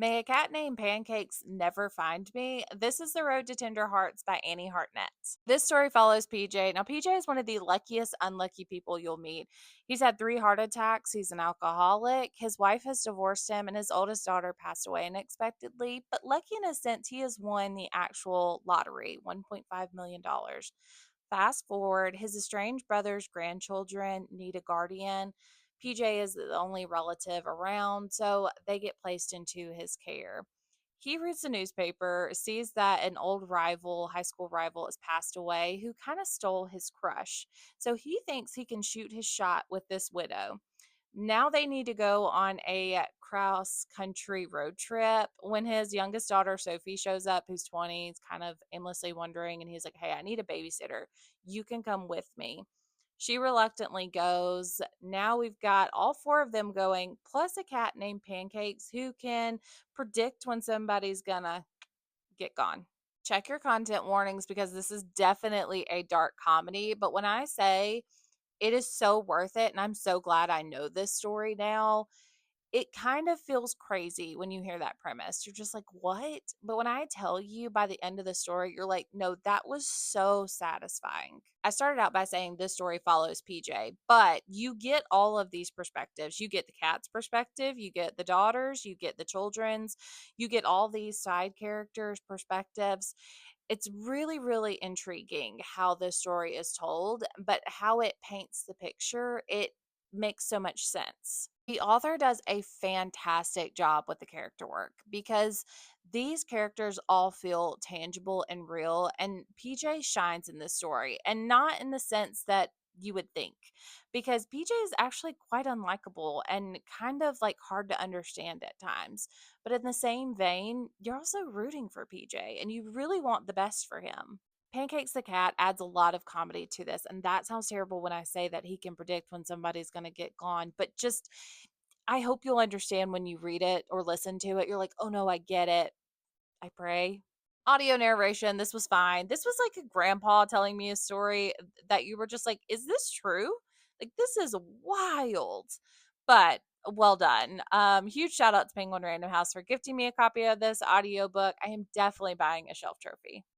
May a Cat Named Pancakes Never Find Me? This is The Road to Tender Hearts by Annie Hartnett. This story follows PJ. Now, PJ is one of the luckiest, unlucky people you'll meet. He's had 3 heart attacks. He's an alcoholic. His wife has divorced him, and his oldest daughter passed away unexpectedly. But lucky in a sense, he has won the actual lottery, $1.5 million. Fast forward, his estranged brother's grandchildren need a guardian. PJ is the only relative around, so they get placed into his care. He reads the newspaper, sees that an old rival, high school rival, has passed away who kind of stole his crush. So he thinks he can shoot his shot with this widow. Now they need to go on a cross country road trip. When his youngest daughter, Sophie, shows up, who's 20, he's kind of aimlessly wondering, and he's like, "Hey, I need a babysitter. You can come with me." She reluctantly goes. Now we've got all 4 of them going, plus a cat named Pancakes who can predict when somebody's gonna get gone. Check your content warnings because this is definitely a dark comedy. But when I say it is so worth it, and I'm so glad I know this story now, it kind of feels crazy when you hear that premise. You're just like, "What?" But when I tell you by the end of the story, you're like, "No, that was so satisfying." I started out by saying this story follows PJ, but you get all of these perspectives. You get the cat's perspective, you get the daughter's, you get the children's, you get all these side characters' perspectives. It's really, really intriguing how this story is told, but how it paints the picture, it makes so much sense. The author does a fantastic job with the character work because these characters all feel tangible and real, and PJ shines in this story, and not in the sense that you would think, because PJ is actually quite unlikable and kind of like hard to understand at times. But in the same vein, you're also rooting for PJ and you really want the best for him. Pancakes the cat adds a lot of comedy to this, and that sounds terrible when I say that he can predict when somebody's going to get gone, but just I hope you'll understand when you read it or listen to it. You're like, "Oh no, I get it." I pray. Audio narration, this was fine. This was like a grandpa telling me a story that you were just like, "Is this true?" Like, this is wild. But well done. Huge shout out to Penguin Random House for gifting me a copy of this audiobook. I am definitely buying a shelf trophy.